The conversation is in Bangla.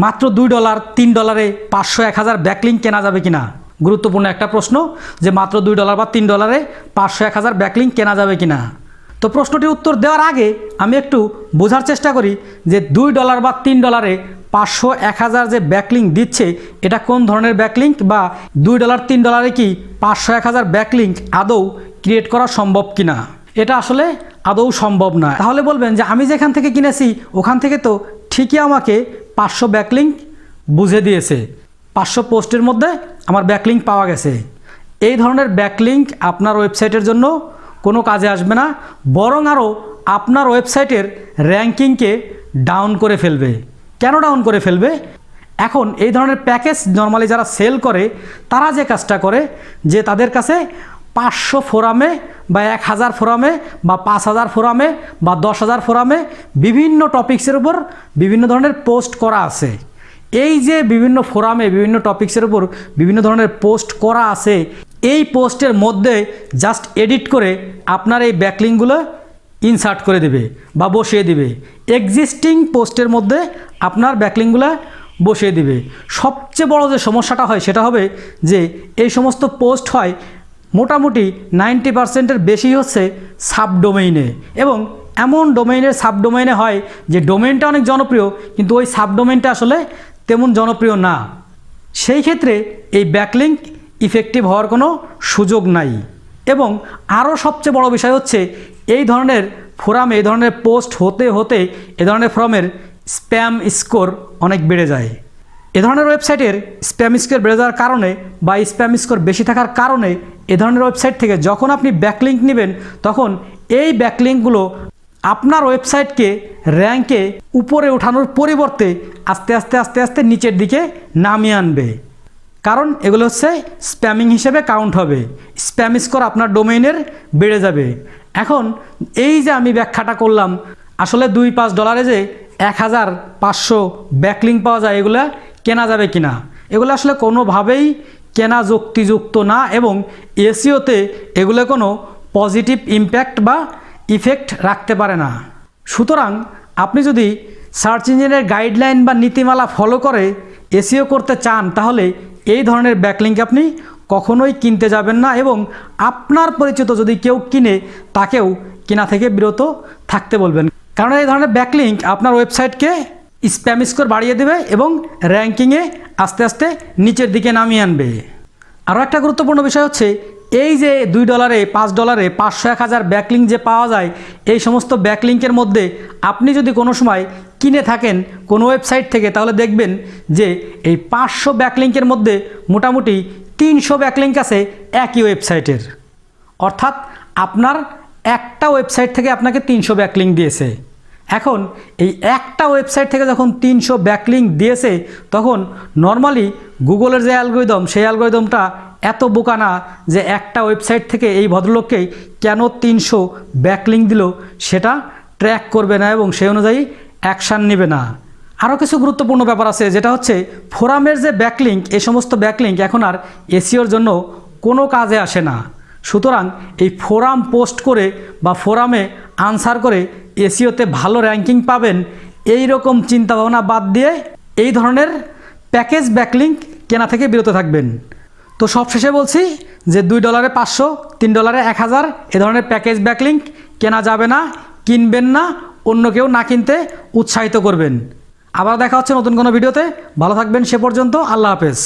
মাত্র $2 $3 500 1000 ব্যাকলিঙ্ক কেনা যাবে কিনা? গুরুত্বপূর্ণ একটা প্রশ্ন যে মাত্র $2 বা $3 500 1000 ব্যাকলিঙ্ক কেনা যাবে কিনা। তো প্রশ্নটির উত্তর দেওয়ার আগে আমি একটু বোঝার চেষ্টা করি যে $2 বা $3 500 1000 যে ব্যাকলিঙ্ক দিচ্ছে এটা কোন ধরনের ব্যাকলিঙ্ক, বা $2 $3 কি 500 1000 ব্যাকলিঙ্ক আদৌ ক্রিয়েট করা সম্ভব কিনা। এটা আসলে আদৌ সম্ভব না। তাহলে বলবেন যে আমি যেখান থেকে কিনেছি ওখান থেকে তো ঠিকই আমাকে 500 ব্যাকলিঙ্ক বুঝে দিয়েছে, 500 পোস্টের মধ্যে আমার ব্যাকলিঙ্ক পাওয়া গেছে। এই ধরনের ব্যাকলিঙ্ক আপনার ওয়েবসাইটের জন্য কোনো কাজে আসবে না, বরং আরও আপনার ওয়েবসাইটের র্যাঙ্কিংকে ডাউন করে ফেলবে। কেন ডাউন করে ফেলবে? এখন এই ধরনের প্যাকেজ নর্মালি যারা সেল করে তারা যে কাজটা করে যে তাদের কাছে 500 ফোরামে বা 1000 ফোরামে বা 5000 ফোরামে বা 10,000 ফোরামে বিভিন্ন টপিক্সের উপর বিভিন্ন ধরনের পোস্ট করা আছে। এই যে বিভিন্ন ফোরামে বিভিন্ন টপিক্সের উপর বিভিন্ন ধরনের পোস্ট করা আছে, এই পোস্টের মধ্যে জাস্ট এডিট করে আপনার এই ব্যাকলিঙ্কগুলো ইনসার্ট করে দেবে বা বসিয়ে দিবে। এক্সিস্টিং পোস্টের মধ্যে আপনার ব্যাকলিঙ্কগুলো বসিয়ে দিবে। সবচেয়ে বড় যে সমস্যাটা হয় সেটা হবে যে এই সমস্ত পোস্ট হয় মোটামুটি 90% বেশি হচ্ছে সাবডোমেইনে, এবং এমন ডোমেইনের সাবডোমেইনে হয় যে ডোমেইনটা অনেক জনপ্রিয় কিন্তু ওই সাবডোমেইনটা আসলে তেমন জনপ্রিয় না। সেই ক্ষেত্রে এই ব্যাকলিঙ্ক ইফেক্টিভ হওয়ার কোনো সুযোগ নাই। এবং আরও সবচেয়ে বড় বিষয় হচ্ছে এই ধরনের ফোরামে এই ধরনের পোস্ট হতে হতে এ ধরনের ফোরামের স্প্যাম স্কোর অনেক বেড়ে যায়। এ ধরনের ওয়েবসাইটের স্প্যাম স্কোর বেড়ে যাওয়ার কারণে বা স্প্যাম স্কোর বেশি থাকার কারণে এ ধরনের ওয়েবসাইট থেকে যখন আপনি ব্যাকলিঙ্ক নেবেন তখন এই ব্যাকলিঙ্কগুলো আপনার ওয়েবসাইটকে র্যাঙ্কে উপরে ওঠানোর পরিবর্তে আস্তে আস্তে আস্তে আস্তে নিচের দিকে নামিয়ে আনবে, কারণ এগুলো হচ্ছে স্প্যামিং হিসেবে কাউন্ট হবে। স্প্যাম স্কোর আপনার ডোমেইনের বেড়ে যাবে। এখন এই যে আমি ব্যাখ্যাটা করলাম, আসলে $2-5 যে 1500 ব্যাকলিঙ্ক পাওয়া যায় এগুলো কেনা যাবে কিনা, এগুলো আসলে কোনোভাবেই কেনা যুক্তিযুক্ত না, এবং এসইওতে এগুলো কোনো পজিটিভ ইম্প্যাক্ট বা ইফেক্ট রাখতে পারে না। সুতরাং আপনি যদি সার্চ ইঞ্জিনের গাইডলাইন বা নীতিমালা ফলো করে এসইও করতে চান তাহলে এই ধরনের ব্যাকলিঙ্ক আপনি কখনোই কিনতে যাবেন না, এবং আপনার পরিচিত যদি কেউ কিনে তাকেও কেনা থেকে বিরত থাকতে বলবেন, কারণ এই ধরনের ব্যাকলিঙ্ক আপনার ওয়েবসাইটকে স্প্যাম স্কোর বাড়িয়ে দেবে এবং র্যাঙ্কিংয়ে আস্তে আস্তে নিচের দিকে নামিয়ে আনবে। আরও একটা গুরুত্বপূর্ণ বিষয় হচ্ছে এই যে $2 $5 500 1000 ব্যাকলিঙ্ক যে পাওয়া যায়, এই সমস্ত ব্যাকলিঙ্কের মধ্যে আপনি যদি কোনো সময় কিনে থাকেন কোনো ওয়েবসাইট থেকে তাহলে দেখবেন যে এই 500 ব্যাকলিঙ্কের মধ্যে মোটামুটি 300 ব্যাকলিঙ্ক আছে একই ওয়েবসাইটের। অর্থাৎ আপনার একটা ওয়েবসাইট থেকে আপনাকে 300 ব্যাকলিঙ্ক দিয়েছে। এখন এই একটা ওয়েবসাইট থেকে যখন 300 ব্যাকলিঙ্ক দিয়েছে তখন নর্মালি গুগলের যে অ্যালগরিদম সেই অ্যালগরিদমটা এত বোকা না যে একটা ওয়েবসাইট থেকে এই ভদ্রলোককেই কেন 300 ব্যাকলিঙ্ক দিল সেটা ট্র্যাক করবে না এবং সেই অনুযায়ী অ্যাকশান নেবে না। আরও কিছু গুরুত্বপূর্ণ ব্যাপার আছে, যেটা হচ্ছে ফোরামের যে ব্যাকলিঙ্ক এই সমস্ত ব্যাকলিঙ্ক এখন আর এসইওর জন্য কোনো কাজে আসে না। সুতরাং এই ফোরাম পোস্ট করে বা ফোরামে আনসার করে এসইওতে ভালো র্যাঙ্কিং পাবেন এই রকম চিন্তাভাবনা বাদ দিয়ে এই ধরনের প্যাকেজ ব্যাকলিঙ্ক কেনা থেকে বিরত থাকবেন। তো সবশেষে বলছি যে $2 500 $3 1000 এ ধরনের প্যাকেজ ব্যাকলিঙ্ক কেনা যাবে না, কিনবেন না, অন্য কেউ না কিনতে উৎসাহিত করবেন। আবার দেখা হচ্ছে নতুন কোনো ভিডিওতে। ভালো থাকবেন সে পর্যন্ত। আল্লাহ হাফেজ।